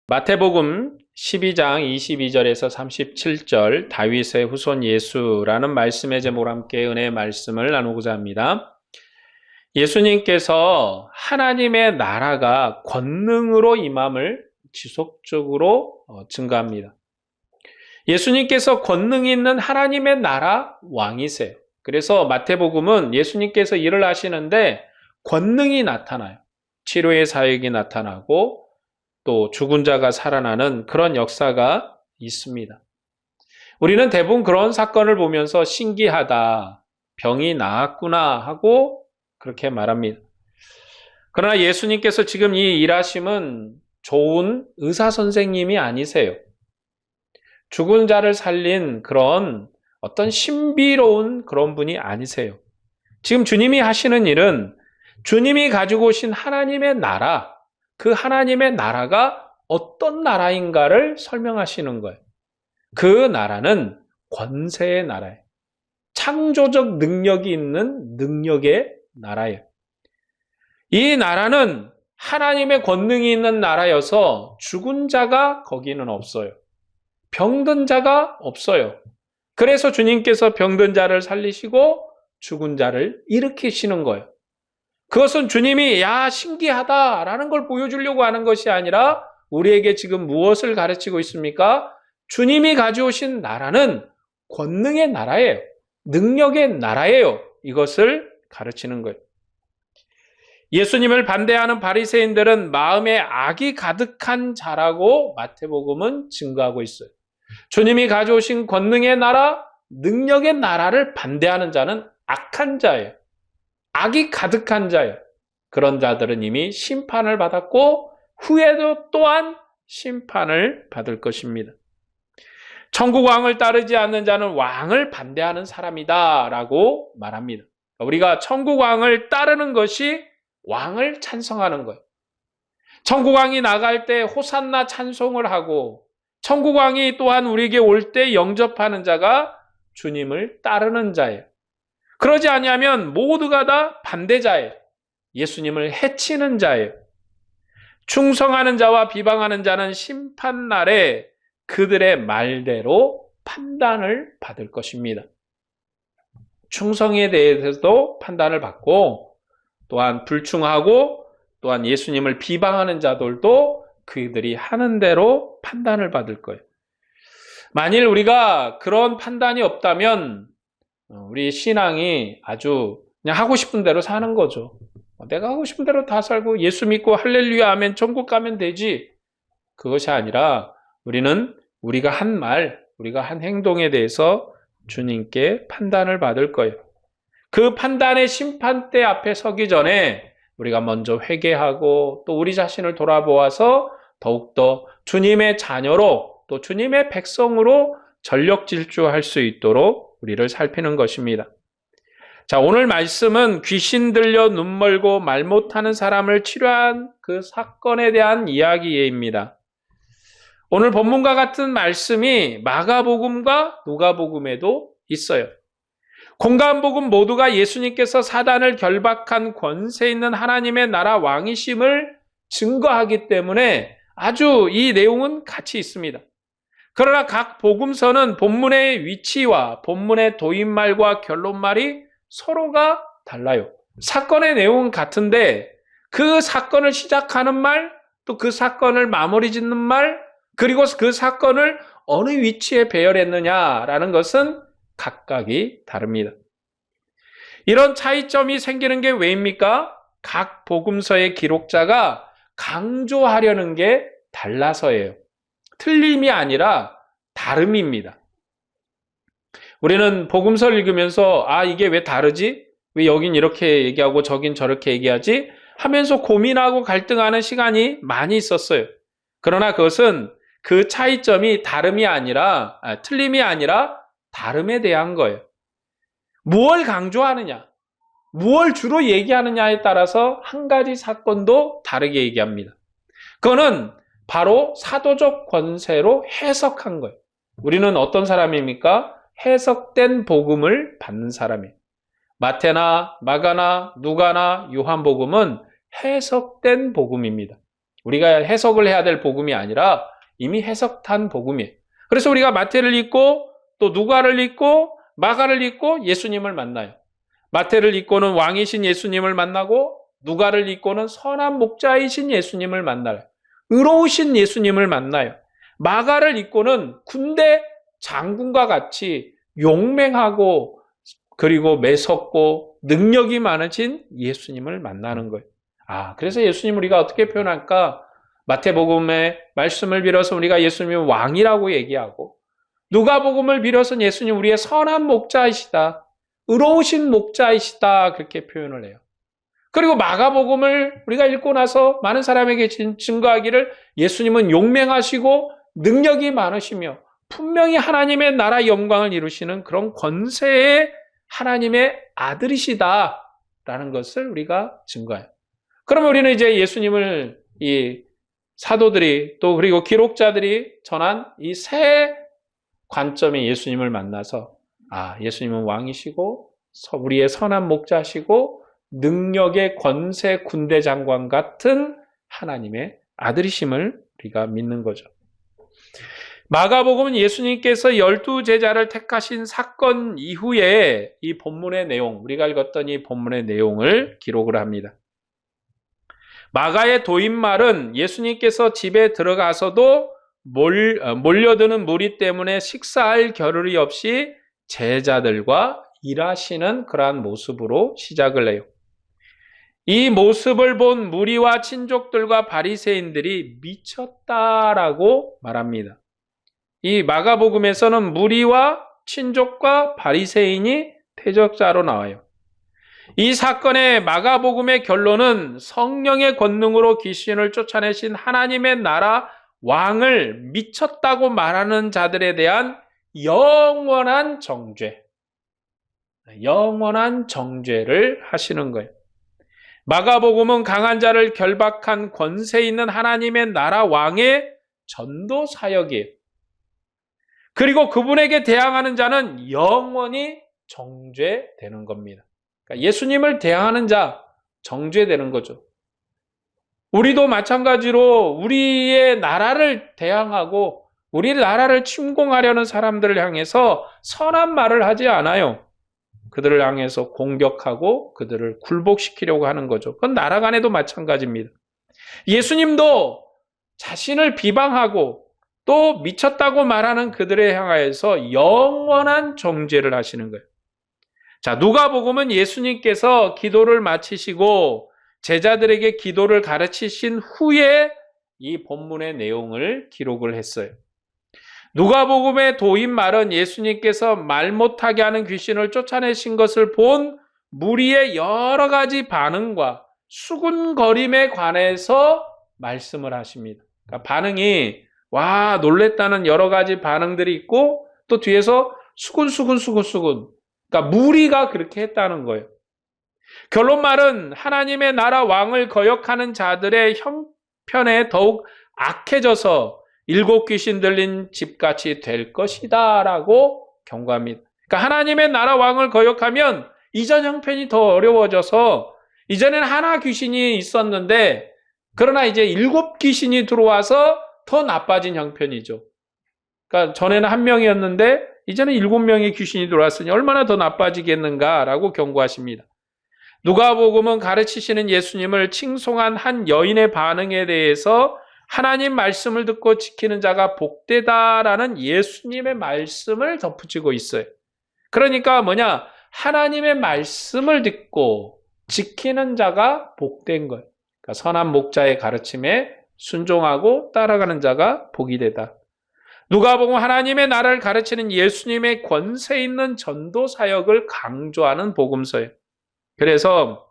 마태복음 12장 22절에서 37절 다윗의 후손 예수라는 말씀의 제목으로 함께 은혜의 말씀을 나누고자 합니다. 예수님께서 하나님의 나라가 권능으로 임함을 지속적으로 증거합니다. 예수님께서 권능 있는 하나님의 나라 왕이세요. 그래서 마태복음은 예수님께서 일을 하시는데 권능이 나타나요. 치료의 사역이 나타나고 또 죽은 자가 살아나는 그런 역사가 있습니다. 우리는 대부분 그런 사건을 보면서 신기하다, 병이 나았구나 하고 그렇게 말합니다. 그러나 예수님께서 지금 이 일하심은 좋은 의사 선생님이 아니세요. 죽은 자를 살린 그런 어떤 신비로운 그런 분이 아니세요. 지금 주님이 하시는 일은 주님이 가지고 오신 하나님의 나라, 그 하나님의 나라가 어떤 나라인가를 설명하시는 거예요. 그 나라는 권세의 나라예요. 창조적 능력이 있는 능력의 나라예요. 이 나라는 하나님의 권능이 있는 나라여서 죽은 자가 거기는 없어요. 병든 자가 없어요. 그래서 주님께서 병든 자를 살리시고 죽은 자를 일으키시는 거예요. 그것은 주님이 신기하다라는 걸 보여주려고 하는 것이 아니라 우리에게 지금 무엇을 가르치고 있습니까? 주님이 가져오신 나라는 권능의 나라예요. 능력의 나라예요. 이것을 가르치는 거예요. 예수님을 반대하는 바리새인들은 마음에 악이 가득한 자라고 마태복음은 증거하고 있어요. 주님이 가져오신 권능의 나라, 능력의 나라를 반대하는 자는 악한 자예요. 악이 가득한 자예요. 그런 자들은 이미 심판을 받았고 후에도 또한 심판을 받을 것입니다. 천국 왕을 따르지 않는 자는 왕을 반대하는 사람이다 라고 말합니다. 우리가 천국 왕을 따르는 것이 왕을 찬성하는 거예요. 천국 왕이 나갈 때 호산나 찬송을 하고 천국 왕이 또한 우리에게 올 때 영접하는 자가 주님을 따르는 자예요. 그러지 아니하면 모두가 다 반대자예요. 예수님을 해치는 자예요. 충성하는 자와 비방하는 자는 심판날에 그들의 말대로 판단을 받을 것입니다. 충성에 대해서도 판단을 받고 또한 불충하고 또한 예수님을 비방하는 자들도 그들이 하는 대로 판단을 받을 거예요. 만일 우리가 그런 판단이 없다면 우리 신앙이 아주 그냥 하고 싶은 대로 사는 거죠. 내가 하고 싶은 대로 다 살고 예수 믿고 할렐루야 아멘 천국 가면 되지. 그것이 아니라 우리는 우리가 한 말, 우리가 한 행동에 대해서 주님께 판단을 받을 거예요. 그 판단의 심판대 앞에 서기 전에 우리가 먼저 회개하고 또 우리 자신을 돌아보아서 더욱더 주님의 자녀로 또 주님의 백성으로 전력 질주할 수 있도록 우리를 살피는 것입니다. 자, 오늘 말씀은 귀신 들려 눈 멀고 말 못하는 사람을 치료한 그 사건에 대한 이야기입니다. 오늘 본문과 같은 말씀이 마가복음과 누가복음에도 있어요. 공간복음 모두가 예수님께서 사단을 결박한 권세 있는 하나님의 나라 왕이심을 증거하기 때문에 아주 이 내용은 같이 있습니다. 그러나 각 복음서는 본문의 위치와 본문의 도입말과 결론말이 서로가 달라요. 사건의 내용은 같은데 그 사건을 시작하는 말, 또 그 사건을 마무리 짓는 말, 그리고 그 사건을 어느 위치에 배열했느냐라는 것은 각각이 다릅니다. 이런 차이점이 생기는 게 왜입니까? 각 복음서의 기록자가 강조하려는 게 달라서예요. 틀림이 아니라 다름입니다. 우리는 복음서를 읽으면서 이게 왜 다르지? 왜 여긴 이렇게 얘기하고 저긴 저렇게 얘기하지? 하면서 고민하고 갈등하는 시간이 많이 있었어요. 그러나 그것은 그 차이점이 틀림이 아니라 다름에 대한 거예요. 무엇을 강조하느냐, 무엇을 주로 얘기하느냐에 따라서 한 가지 사건도 다르게 얘기합니다. 그거는 바로 사도적 권세로 해석한 거예요. 우리는 어떤 사람입니까? 해석된 복음을 받는 사람이에요. 마태나 마가나 누가나 요한복음은 해석된 복음입니다. 우리가 해석을 해야 될 복음이 아니라 이미 해석한 복음이에요. 그래서 우리가 마태를 읽고 또 누가를 읽고 마가를 읽고 예수님을 만나요. 마태를 읽고는 왕이신 예수님을 만나고 누가를 읽고는 선한 목자이신 예수님을 만나요. 의로우신 예수님을 만나요. 마가를 읽고는 군대 장군과 같이 용맹하고 그리고 매섭고 능력이 많으신 예수님을 만나는 거예요. 그래서 예수님 우리가 어떻게 표현할까? 마태복음의 말씀을 빌어서 우리가 예수님을 왕이라고 얘기하고 누가복음을 빌어서 예수님 우리의 선한 목자이시다. 의로우신 목자이시다. 그렇게 표현을 해요. 그리고 마가복음을 우리가 읽고 나서 많은 사람에게 증거하기를 예수님은 용맹하시고 능력이 많으시며 분명히 하나님의 나라 영광을 이루시는 그런 권세의 하나님의 아들이시다라는 것을 우리가 증거해요. 그러면 우리는 이제 예수님을 이 사도들이 또 그리고 기록자들이 전한 이 세 관점의 예수님을 만나서 예수님은 왕이시고 우리의 선한 목자시고 능력의 권세 군대 장관 같은 하나님의 아들이심을 우리가 믿는 거죠. 마가복음은 예수님께서 12제자를 택하신 사건 이후에 이 본문의 내용, 우리가 읽었던 이 본문의 내용을 기록을 합니다. 마가의 도입말은 예수님께서 집에 들어가서도 몰려드는 무리 때문에 식사할 겨를이 없이 제자들과 일하시는 그러한 모습으로 시작을 해요. 이 모습을 본 무리와 친족들과 바리새인들이 미쳤다라고 말합니다. 이 마가복음에서는 무리와 친족과 바리새인이 대적자로 나와요. 이 사건의 마가복음의 결론은 성령의 권능으로 귀신을 쫓아내신 하나님의 나라 왕을 미쳤다고 말하는 자들에 대한 영원한 정죄를 하시는 거예요. 마가복음은 강한 자를 결박한 권세 있는 하나님의 나라 왕의 전도 사역이에요. 그리고 그분에게 대항하는 자는 영원히 정죄되는 겁니다. 그러니까 예수님을 대항하는 자, 정죄되는 거죠. 우리도 마찬가지로 우리의 나라를 대항하고 우리의 나라를 침공하려는 사람들을 향해서 선한 말을 하지 않아요. 그들을 향해서 공격하고 그들을 굴복시키려고 하는 거죠. 그건 나라 간에도 마찬가지입니다. 예수님도 자신을 비방하고 또 미쳤다고 말하는 그들에 향하여서 영원한 정죄를 하시는 거예요. 자, 누가복음은 예수님께서 기도를 마치시고 제자들에게 기도를 가르치신 후에 이 본문의 내용을 기록을 했어요. 누가복음의 도입말은 예수님께서 말 못하게 하는 귀신을 쫓아내신 것을 본 무리의 여러 가지 반응과 수군거림에 관해서 말씀을 하십니다. 그러니까 반응이 놀랬다는 여러 가지 반응들이 있고 또 뒤에서 수군. 그러니까 무리가 그렇게 했다는 거예요. 결론말은 하나님의 나라 왕을 거역하는 자들의 형편에 더욱 악해져서 7 귀신 들린 집같이 될 것이다 라고 경고합니다. 그러니까 하나님의 나라 왕을 거역하면 이전 형편이 더 어려워져서 이전에는 하나 귀신이 있었는데 그러나 이제 7 귀신이 들어와서 더 나빠진 형편이죠. 그러니까 전에는 1명이었는데 이제는 7명의 귀신이 들어왔으니 얼마나 더 나빠지겠는가라고 경고하십니다. 누가복음은 가르치시는 예수님을 칭송한 한 여인의 반응에 대해서 하나님 말씀을 듣고 지키는 자가 복되다라는 예수님의 말씀을 덧붙이고 있어요. 그러니까 하나님의 말씀을 듣고 지키는 자가 복된 거예요. 그러니까 선한 목자의 가르침에 순종하고 따라가는 자가 복이 되다. 누가복음 하나님의 나라를 가르치는 예수님의 권세 있는 전도 사역을 강조하는 복음서예요. 그래서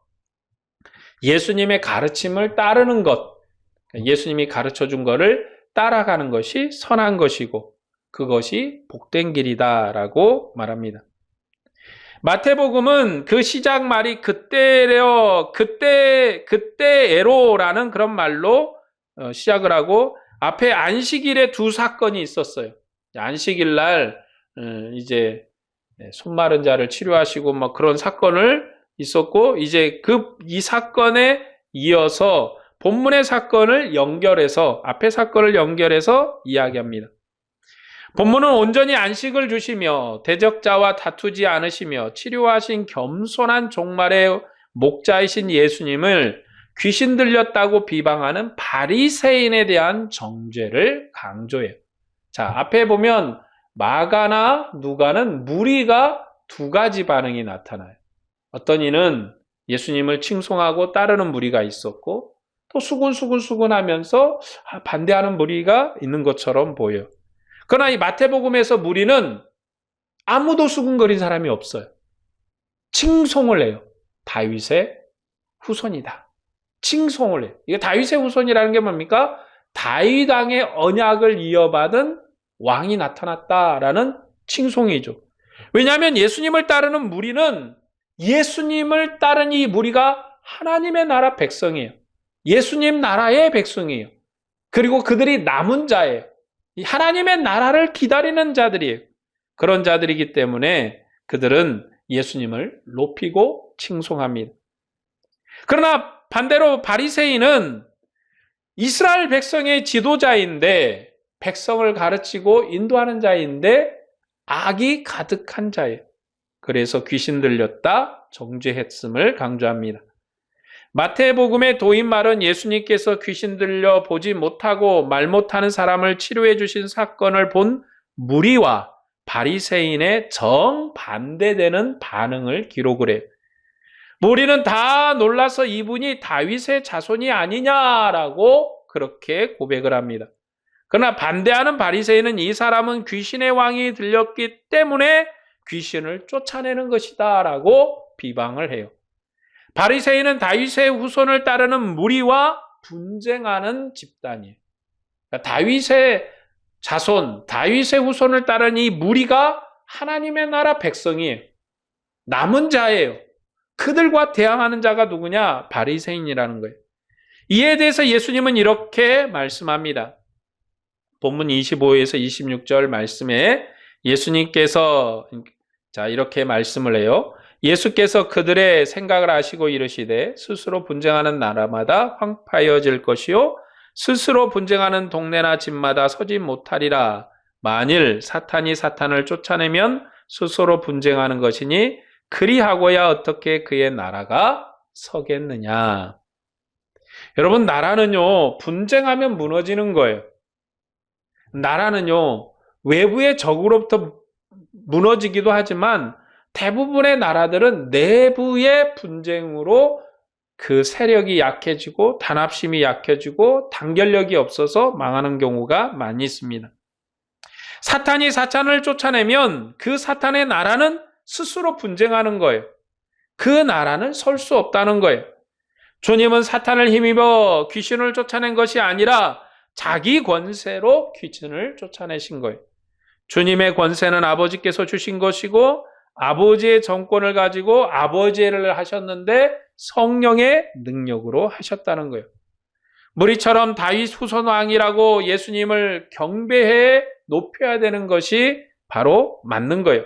예수님의 가르침을 따르는 것, 예수님이 가르쳐준 것을 따라가는 것이 선한 것이고 그것이 복된 길이다라고 말합니다. 마태복음은 그 시작 말이 그때에로라는 그런 말로 시작을 하고 앞에 안식일에 2 사건이 있었어요. 안식일 날 이제 손 마른 자를 치료하시고 그런 사건을 있었고 이제 이 사건에 이어서 본문의 사건을 연결해서, 앞의 사건을 연결해서 이야기합니다. 본문은 온전히 안식을 주시며 대적자와 다투지 않으시며 치료하신 겸손한 종말의 목자이신 예수님을 귀신 들렸다고 비방하는 바리새인에 대한 정죄를 강조해요. 자, 앞에 보면 마가나 누가는 무리가 두 가지 반응이 나타나요. 어떤 이는 예수님을 칭송하고 따르는 무리가 있었고 또 수군수군 하면서 반대하는 무리가 있는 것처럼 보여요. 그러나 이 마태복음에서 무리는 아무도 수군거린 사람이 없어요. 칭송을 해요. 다윗의 후손이다. 칭송을 해요. 이게 다윗의 후손이라는 게 뭡니까? 다윗 왕의 언약을 이어받은 왕이 나타났다라는 칭송이죠. 왜냐하면 예수님을 따르는 무리는 예수님을 따른 이 무리가 하나님의 나라 백성이에요. 예수님 나라의 백성이에요. 그리고 그들이 남은 자예요. 하나님의 나라를 기다리는 자들이에요. 그런 자들이기 때문에 그들은 예수님을 높이고 칭송합니다. 그러나 반대로 바리새인은 이스라엘 백성의 지도자인데 백성을 가르치고 인도하는 자인데 악이 가득한 자예요. 그래서 귀신 들렸다 정죄했음을 강조합니다. 마태복음의 도입말은 예수님께서 귀신 들려 보지 못하고 말 못하는 사람을 치료해 주신 사건을 본 무리와 바리새인의 정반대되는 반응을 기록을 해요. 무리는 다 놀라서 이분이 다윗의 자손이 아니냐라고 그렇게 고백을 합니다. 그러나 반대하는 바리새인은 이 사람은 귀신의 왕이 들렸기 때문에 귀신을 쫓아내는 것이다 라고 비방을 해요. 바리새인은 다윗의 후손을 따르는 무리와 분쟁하는 집단이에요. 그러니까 다윗의 자손, 다윗의 후손을 따르는 이 무리가 하나님의 나라 백성이에요. 남은 자예요. 그들과 대항하는 자가 누구냐? 바리새인이라는 거예요. 이에 대해서 예수님은 이렇게 말씀합니다. 본문 25에서 26절 말씀에 예수님께서 이렇게 말씀을 해요. 예수께서 그들의 생각을 아시고 이르시되 스스로 분쟁하는 나라마다 황폐해질 것이요 스스로 분쟁하는 동네나 집마다 서지 못하리라. 만일 사탄이 사탄을 쫓아내면 스스로 분쟁하는 것이니 그리하고야 어떻게 그의 나라가 서겠느냐. 여러분, 나라는요 분쟁하면 무너지는 거예요. 나라는요 외부의 적으로부터 무너지기도 하지만 대부분의 나라들은 내부의 분쟁으로 그 세력이 약해지고 단합심이 약해지고 단결력이 없어서 망하는 경우가 많이 있습니다. 사탄이 사탄을 쫓아내면 그 사탄의 나라는 스스로 분쟁하는 거예요. 그 나라는 설 수 없다는 거예요. 주님은 사탄을 힘입어 귀신을 쫓아낸 것이 아니라 자기 권세로 귀신을 쫓아내신 거예요. 주님의 권세는 아버지께서 주신 것이고 아버지의 정권을 가지고 아버지의 일을 하셨는데 성령의 능력으로 하셨다는 거예요. 무리처럼 다윗 후손 왕이라고 예수님을 경배해 높여야 되는 것이 바로 맞는 거예요.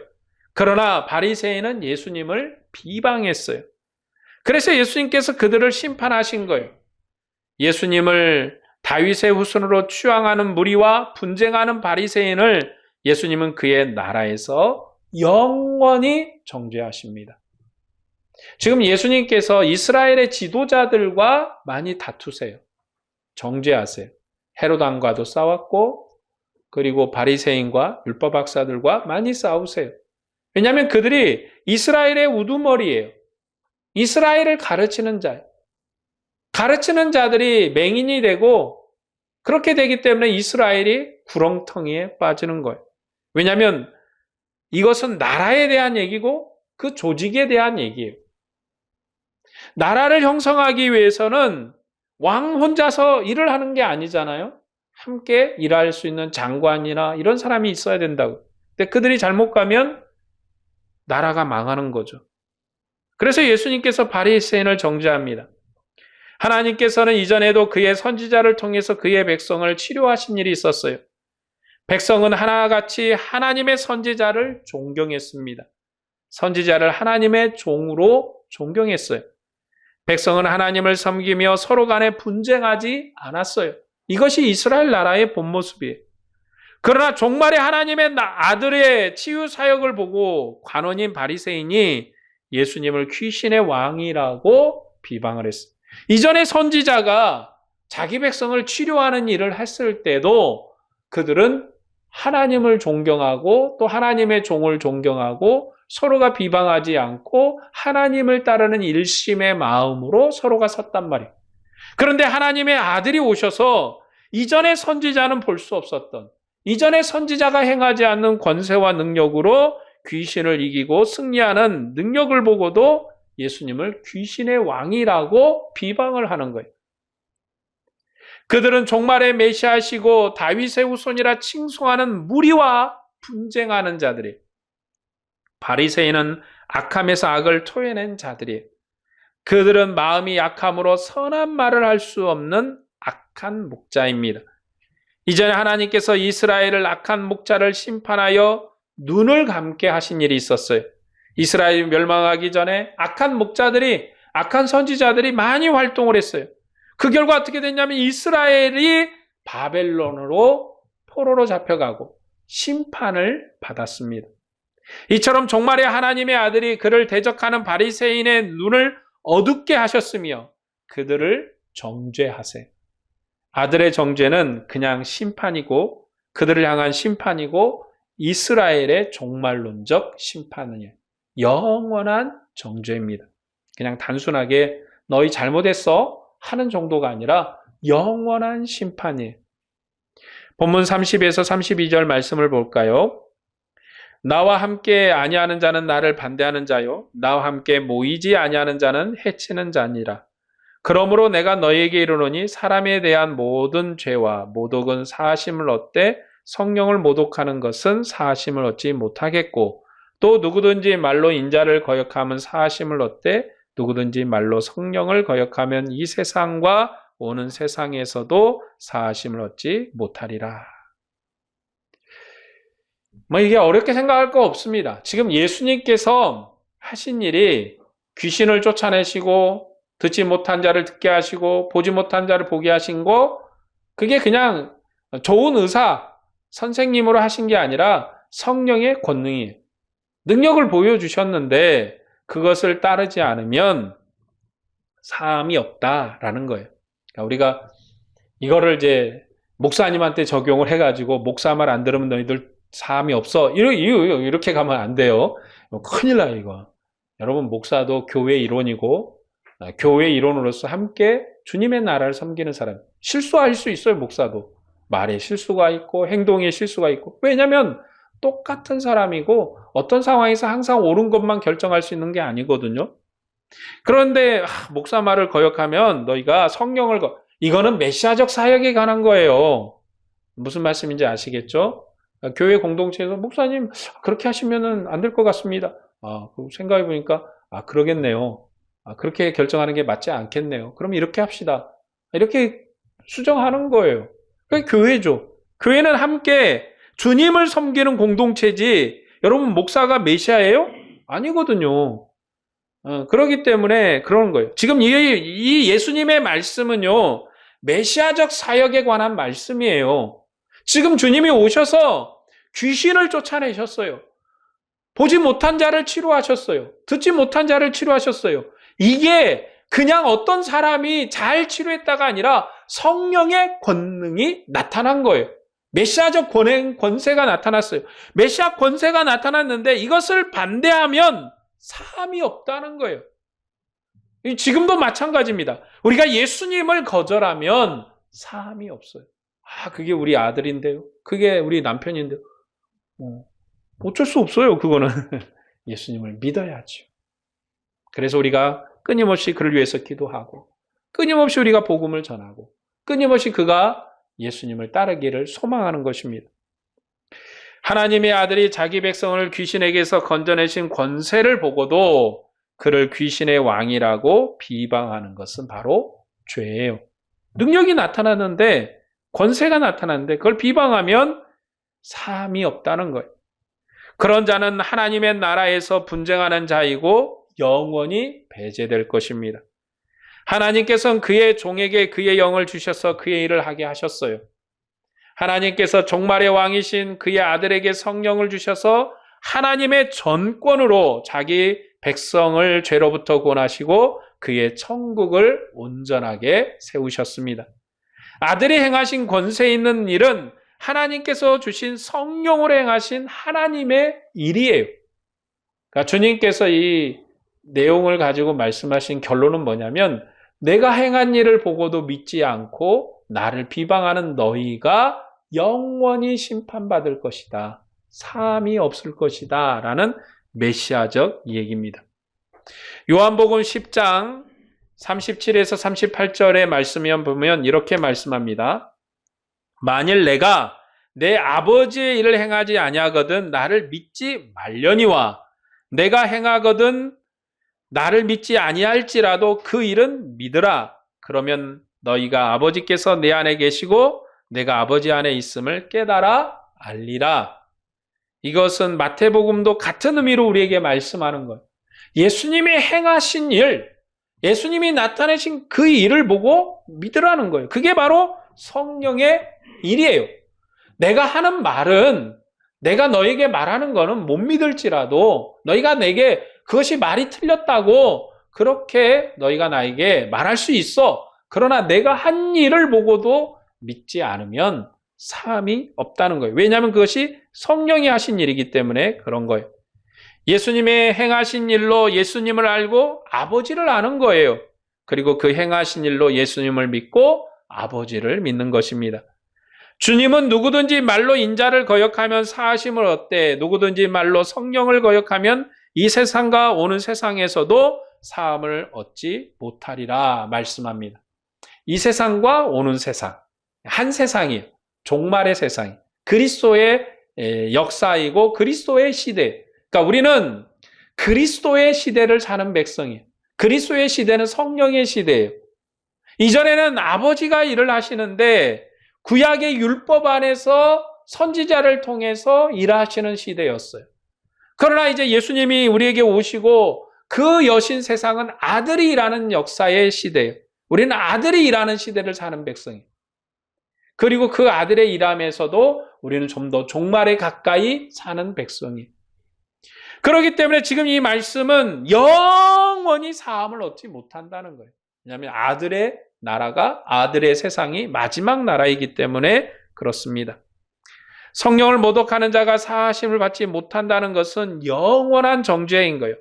그러나 바리새인은 예수님을 비방했어요. 그래서 예수님께서 그들을 심판하신 거예요. 예수님을 다윗의 후손으로 추앙하는 무리와 분쟁하는 바리새인을 예수님은 그의 나라에서 영원히 정죄하십니다. 지금 예수님께서 이스라엘의 지도자들과 많이 다투세요. 정죄하세요. 헤롯 왕과도 싸웠고 그리고 바리새인과 율법 박사들과 많이 싸우세요. 왜냐하면 그들이 이스라엘의 우두머리예요. 이스라엘을 가르치는 자예요. 가르치는 자들이 맹인이 되고 그렇게 되기 때문에 이스라엘이 구렁텅이에 빠지는 거예요. 왜냐하면 이것은 나라에 대한 얘기고 그 조직에 대한 얘기예요. 나라를 형성하기 위해서는 왕 혼자서 일을 하는 게 아니잖아요. 함께 일할 수 있는 장관이나 이런 사람이 있어야 된다고. 근데 그들이 잘못 가면 나라가 망하는 거죠. 그래서 예수님께서 바리새인을 정죄합니다. 하나님께서는 이전에도 그의 선지자를 통해서 그의 백성을 치료하신 일이 있었어요. 백성은 하나같이 하나님의 선지자를 존경했습니다. 선지자를 하나님의 종으로 존경했어요. 백성은 하나님을 섬기며 서로 간에 분쟁하지 않았어요. 이것이 이스라엘 나라의 본 모습이에요. 그러나 종말에 하나님의 아들의 치유 사역을 보고 관원인 바리새인이 예수님을 귀신의 왕이라고 비방을 했어요. 이전에 선지자가 자기 백성을 치료하는 일을 했을 때도 그들은 하나님을 존경하고 또 하나님의 종을 존경하고 서로가 비방하지 않고 하나님을 따르는 일심의 마음으로 서로가 섰단 말이에요. 그런데 하나님의 아들이 오셔서 이전에 선지자는 볼 수 없었던, 이전에 선지자가 행하지 않는 권세와 능력으로 귀신을 이기고 승리하는 능력을 보고도 예수님을 귀신의 왕이라고 비방을 하는 거예요. 그들은 종말의 메시아시고 다윗의 후손이라 칭송하는 무리와 분쟁하는 자들이에요. 바리새인은 악함에서 악을 토해낸 자들이에요. 그들은 마음이 약함으로 선한 말을 할 수 없는 악한 목자입니다. 이전에 하나님께서 이스라엘을 악한 목자를 심판하여 눈을 감게 하신 일이 있었어요. 이스라엘이 멸망하기 전에 악한 목자들이, 악한 선지자들이 많이 활동을 했어요. 그 결과 어떻게 됐냐면 이스라엘이 바벨론으로 포로로 잡혀가고 심판을 받았습니다. 이처럼 종말에 하나님의 아들이 그를 대적하는 바리새인의 눈을 어둡게 하셨으며 그들을 정죄하세요. 아들의 정죄는 그냥 심판이고 그들을 향한 심판이고 이스라엘의 종말론적 심판이에요. 영원한 정죄입니다. 그냥 단순하게 너희 잘못했어 하는 정도가 아니라 영원한 심판이에요. 본문 30에서 32절 말씀을 볼까요? 나와 함께 아니하는 자는 나를 반대하는 자요 나와 함께 모이지 아니하는 자는 해치는 자니라. 그러므로 내가 너희에게 이르노니 사람에 대한 모든 죄와 모독은 사하심을 얻되 성령을 모독하는 것은 사하심을 얻지 못하겠고 또 누구든지 말로 인자를 거역하면 사하심을 얻되 누구든지 말로 성령을 거역하면 이 세상과 오는 세상에서도 사하심을 얻지 못하리라. 이게 어렵게 생각할 거 없습니다. 지금 예수님께서 하신 일이 귀신을 쫓아내시고 듣지 못한 자를 듣게 하시고 보지 못한 자를 보게 하신 거, 그게 그냥 좋은 의사, 선생님으로 하신 게 아니라 성령의 권능이에요. 능력을 보여주셨는데 그것을 따르지 않으면 사함이 없다라는 거예요. 그러니까 우리가 이거를 이제 목사님한테 적용을 해가지고 목사 말 안 들으면 너희들 사함이 없어. 이렇게 가면 안 돼요. 큰일 나요, 이거. 여러분, 목사도 교회 일원이고 교회 일원으로서 함께 주님의 나라를 섬기는 사람. 실수할 수 있어요, 목사도. 말에 실수가 있고 행동에 실수가 있고. 왜냐하면 똑같은 사람이고 어떤 상황에서 항상 옳은 것만 결정할 수 있는 게 아니거든요. 그런데 목사 말을 거역하면 너희가 성령을 이거는 메시아적 사역에 관한 거예요. 무슨 말씀인지 아시겠죠? 교회 공동체에서 목사님 그렇게 하시면 안 될 것 같습니다. 생각해 보니까 그러겠네요. 그렇게 결정하는 게 맞지 않겠네요. 그럼 이렇게 합시다. 이렇게 수정하는 거예요. 그게 교회죠. 교회는 함께 주님을 섬기는 공동체지 여러분 목사가 메시아예요? 아니거든요. 그렇기 때문에 그러는 거예요. 지금 이 예수님의 말씀은요, 메시아적 사역에 관한 말씀이에요. 지금 주님이 오셔서 귀신을 쫓아내셨어요. 보지 못한 자를 치료하셨어요. 듣지 못한 자를 치료하셨어요. 이게 그냥 어떤 사람이 잘 치료했다가 아니라 성령의 권능이 나타난 거예요. 메시아적 권세가 나타났어요. 메시아 권세가 나타났는데 이것을 반대하면 사함이 없다는 거예요. 지금도 마찬가지입니다. 우리가 예수님을 거절하면 사함이 없어요. 그게 우리 아들인데요. 그게 우리 남편인데요. 어쩔 수 없어요, 그거는. 예수님을 믿어야죠. 그래서 우리가 끊임없이 그를 위해서 기도하고 끊임없이 우리가 복음을 전하고 끊임없이 그가 예수님을 따르기를 소망하는 것입니다. 하나님의 아들이 자기 백성을 귀신에게서 건져내신 권세를 보고도 그를 귀신의 왕이라고 비방하는 것은 바로 죄예요. 능력이 나타났는데, 권세가 나타났는데 그걸 비방하면 사함이 없다는 거예요. 그런 자는 하나님의 나라에서 분쟁하는 자이고 영원히 배제될 것입니다. 하나님께서는 그의 종에게 그의 영을 주셔서 그의 일을 하게 하셨어요. 하나님께서 종말의 왕이신 그의 아들에게 성령을 주셔서 하나님의 전권으로 자기 백성을 죄로부터 구원하시고 그의 천국을 온전하게 세우셨습니다. 아들이 행하신 권세 있는 일은 하나님께서 주신 성령으로 행하신 하나님의 일이에요. 그러니까 주님께서 이 내용을 가지고 말씀하신 결론은 뭐냐면, 내가 행한 일을 보고도 믿지 않고 나를 비방하는 너희가 영원히 심판받을 것이다. 사함이 없을 것이다. 라는 메시아적 얘기입니다. 요한복음 10장 37에서 38절의 말씀을 보면 이렇게 말씀합니다. 만일 내가 내 아버지의 일을 행하지 아니하거든 나를 믿지 말려니와 내가 행하거든 나를 믿지 아니할지라도 그 일은 믿으라. 그러면 너희가 아버지께서 내 안에 계시고 내가 아버지 안에 있음을 깨달아 알리라. 이것은 마태복음도 같은 의미로 우리에게 말씀하는 거예요. 예수님이 행하신 일, 예수님이 나타내신 그 일을 보고 믿으라는 거예요. 그게 바로 성령의 일이에요. 내가 하는 말은, 내가 너에게 말하는 거는 못 믿을지라도 너희가 내게 그것이 말이 틀렸다고 그렇게 너희가 나에게 말할 수 있어. 그러나 내가 한 일을 보고도 믿지 않으면 사함이 없다는 거예요. 왜냐하면 그것이 성령이 하신 일이기 때문에 그런 거예요. 예수님의 행하신 일로 예수님을 알고 아버지를 아는 거예요. 그리고 그 행하신 일로 예수님을 믿고 아버지를 믿는 것입니다. 주님은 누구든지 말로 인자를 거역하면 사하심을 얻되 누구든지 말로 성령을 거역하면 이 세상과 오는 세상에서도 사함을 얻지 못하리라 말씀합니다. 이 세상과 오는 세상, 한 세상이에요. 종말의 세상, 그리스도의 역사이고 그리스도의 시대. 그러니까 우리는 그리스도의 시대를 사는 백성이에요. 그리스도의 시대는 성령의 시대예요. 이전에는 아버지가 일을 하시는데 구약의 율법 안에서 선지자를 통해서 일하시는 시대였어요. 그러나 이제 예수님이 우리에게 오시고 그 여신 세상은 아들이 일하는 역사의 시대예요. 우리는 아들이 일하는 시대를 사는 백성이에요. 그리고 그 아들의 일함에서도 우리는 좀 더 종말에 가까이 사는 백성이에요. 그렇기 때문에 지금 이 말씀은 영원히 사함을 얻지 못한다는 거예요. 왜냐하면 아들의 나라가, 아들의 세상이 마지막 나라이기 때문에 그렇습니다. 성령을 모독하는 자가 사하심을 받지 못한다는 것은 영원한 정죄인 거예요.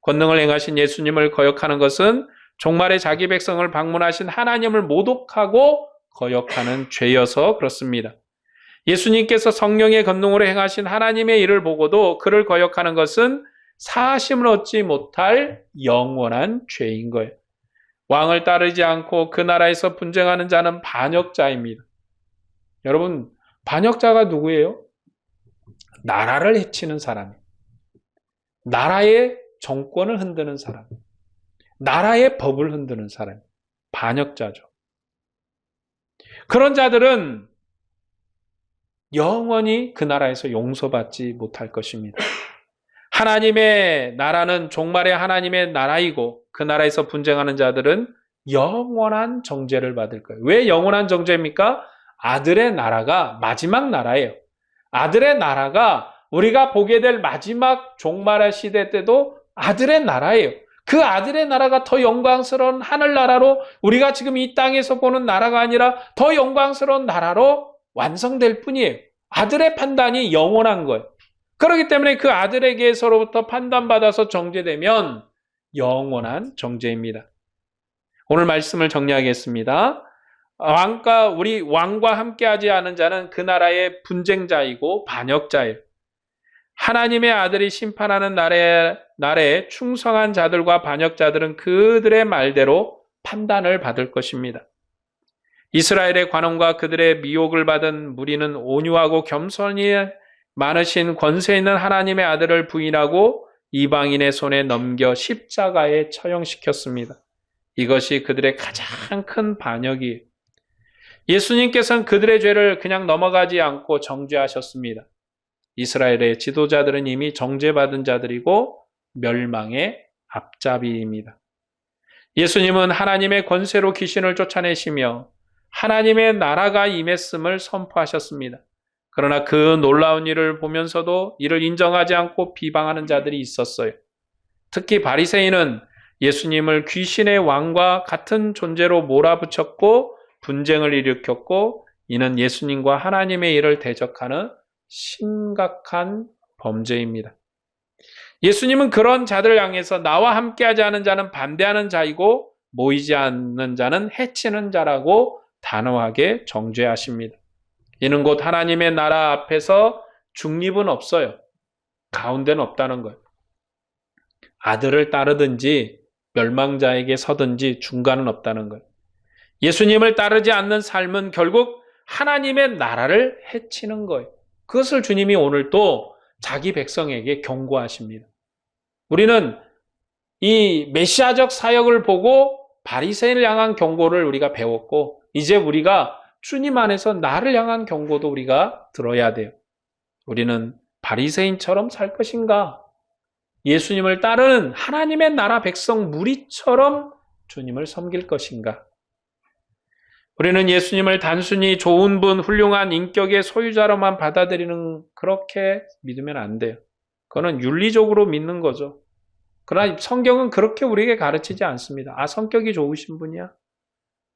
권능을 행하신 예수님을 거역하는 것은 종말에 자기 백성을 방문하신 하나님을 모독하고 거역하는 죄여서 그렇습니다. 예수님께서 성령의 권능으로 행하신 하나님의 일을 보고도 그를 거역하는 것은 사하심을 얻지 못할 영원한 죄인 거예요. 왕을 따르지 않고 그 나라에서 분쟁하는 자는 반역자입니다. 여러분, 반역자가 누구예요? 나라를 해치는 사람이에요. 나라의 정권을 흔드는 사람, 나라의 법을 흔드는 사람, 반역자죠. 그런 자들은 영원히 그 나라에서 용서받지 못할 것입니다. 하나님의 나라는 종말의 하나님의 나라이고 그 나라에서 분쟁하는 자들은 영원한 정죄를 받을 거예요. 왜 영원한 정죄입니까? 아들의 나라가 마지막 나라예요. 아들의 나라가 우리가 보게 될 마지막 종말의 시대 때도 아들의 나라예요. 그 아들의 나라가 더 영광스러운 하늘나라로 우리가 지금 이 땅에서 보는 나라가 아니라 더 영광스러운 나라로 완성될 뿐이에요. 아들의 판단이 영원한 거예요. 그렇기 때문에 그 아들에게서로부터 판단받아서 정죄되면 영원한 정죄입니다. 오늘 말씀을 정리하겠습니다. 우리 왕과 함께하지 않은 자는 그 나라의 분쟁자이고 반역자예요. 하나님의 아들이 심판하는 날에 충성한 자들과 반역자들은 그들의 말대로 판단을 받을 것입니다. 이스라엘의 관원과 그들의 미혹을 받은 무리는 온유하고 겸손이 많으신 권세 있는 하나님의 아들을 부인하고 이방인의 손에 넘겨 십자가에 처형시켰습니다. 이것이 그들의 가장 큰 반역이에요. 예수님께서는 그들의 죄를 그냥 넘어가지 않고 정죄하셨습니다. 이스라엘의 지도자들은 이미 정죄받은 자들이고 멸망의 앞잡이입니다. 예수님은 하나님의 권세로 귀신을 쫓아내시며 하나님의 나라가 임했음을 선포하셨습니다. 그러나 그 놀라운 일을 보면서도 이를 인정하지 않고 비방하는 자들이 있었어요. 특히 바리새인은 예수님을 귀신의 왕과 같은 존재로 몰아붙였고 분쟁을 일으켰고, 이는 예수님과 하나님의 일을 대적하는 심각한 범죄입니다. 예수님은 그런 자들을 향해서 나와 함께하지 않은 자는 반대하는 자이고 모이지 않는 자는 해치는 자라고 단호하게 정죄하십니다. 이는 곧 하나님의 나라 앞에서 중립은 없어요. 가운데는 없다는 거예요. 아들을 따르든지 멸망자에게 서든지 중간은 없다는 거예요. 예수님을 따르지 않는 삶은 결국 하나님의 나라를 해치는 거예요. 그것을 주님이 오늘 또 자기 백성에게 경고하십니다. 우리는 이 메시아적 사역을 보고 바리새인을 향한 경고를 우리가 배웠고, 이제 우리가 주님 안에서 나를 향한 경고도 우리가 들어야 돼요. 우리는 바리새인처럼 살 것인가? 예수님을 따르는 하나님의 나라 백성 무리처럼 주님을 섬길 것인가? 우리는 예수님을 단순히 좋은 분, 훌륭한 인격의 소유자로만 받아들이는, 그렇게 믿으면 안 돼요. 그거는 윤리적으로 믿는 거죠. 그러나 성경은 그렇게 우리에게 가르치지 않습니다. 아, 성격이 좋으신 분이야?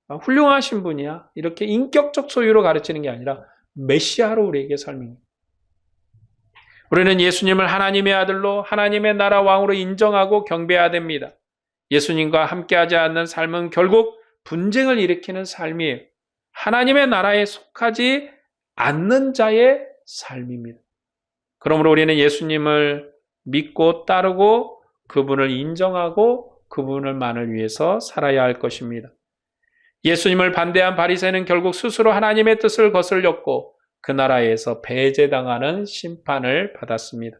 아, 훌륭하신 분이야? 이렇게 인격적 소유로 가르치는 게 아니라 메시아로 우리에게 설명합니다. 우리는 예수님을 하나님의 아들로 하나님의 나라 왕으로 인정하고 경배해야 됩니다. 예수님과 함께하지 않는 삶은 결국 분쟁을 일으키는 삶이에요. 하나님의 나라에 속하지 않는 자의 삶입니다. 그러므로 우리는 예수님을 믿고 따르고 그분을 인정하고 그분을만을 위해서 살아야 할 것입니다. 예수님을 반대한 바리새인은 결국 스스로 하나님의 뜻을 거슬렸고 그 나라에서 배제당하는 심판을 받았습니다.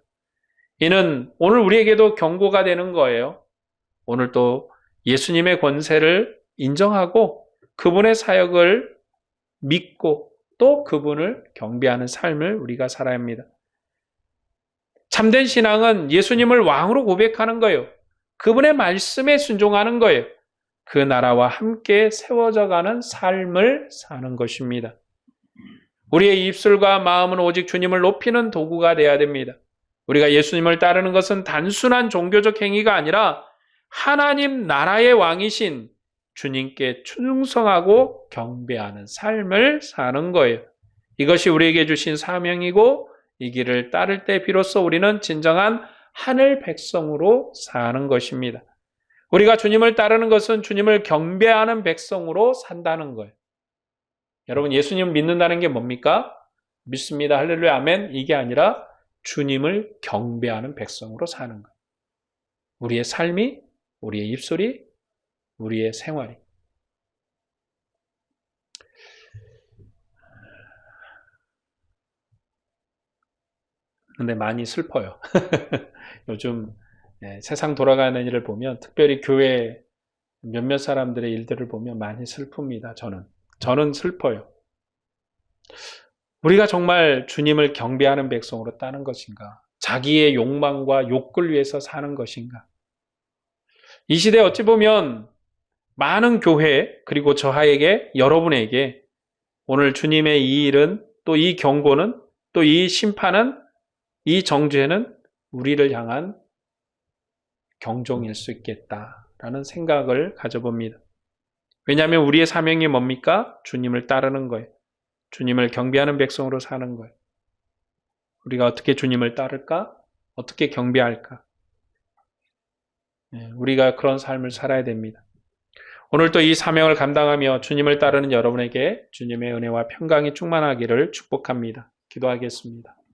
이는 오늘 우리에게도 경고가 되는 거예요. 오늘 또 예수님의 권세를 인정하고 그분의 사역을 믿고 또 그분을 경배하는 삶을 우리가 살아야 합니다. 참된 신앙은 예수님을 왕으로 고백하는 거예요. 그분의 말씀에 순종하는 거예요. 그 나라와 함께 세워져 가는 삶을 사는 것입니다. 우리의 입술과 마음은 오직 주님을 높이는 도구가 되어야 됩니다. 우리가 예수님을 따르는 것은 단순한 종교적 행위가 아니라 하나님 나라의 왕이신 주님께 충성하고 경배하는 삶을 사는 거예요. 이것이 우리에게 주신 사명이고 이 길을 따를 때 비로소 우리는 진정한 하늘 백성으로 사는 것입니다. 우리가 주님을 따르는 것은 주님을 경배하는 백성으로 산다는 거예요. 여러분, 예수님을 믿는다는 게 뭡니까? 믿습니다. 할렐루야, 아멘. 이게 아니라 주님을 경배하는 백성으로 사는 거예요. 우리의 삶이, 우리의 입술이, 우리의 생활이. 근데 많이 슬퍼요. 요즘 세상 돌아가는 일을 보면, 특별히 교회 몇몇 사람들의 일들을 보면 많이 슬픕니다. 저는 슬퍼요. 우리가 정말 주님을 경배하는 백성으로 따는 것인가? 자기의 욕망과 욕을 위해서 사는 것인가? 이 시대에 어찌 보면 많은 교회, 그리고 저에게, 여러분에게 오늘 주님의 이 일은, 또 이 경고는, 또 이 심판은, 이 정죄는 우리를 향한 경종일 수 있겠다라는 생각을 가져봅니다. 왜냐하면 우리의 사명이 뭡니까? 주님을 따르는 거예요. 주님을 경배하는 백성으로 사는 거예요. 우리가 어떻게 주님을 따를까? 어떻게 경배할까? 우리가 그런 삶을 살아야 됩니다. 오늘 또 이 사명을 감당하며 주님을 따르는 여러분에게 주님의 은혜와 평강이 충만하기를 축복합니다. 기도하겠습니다.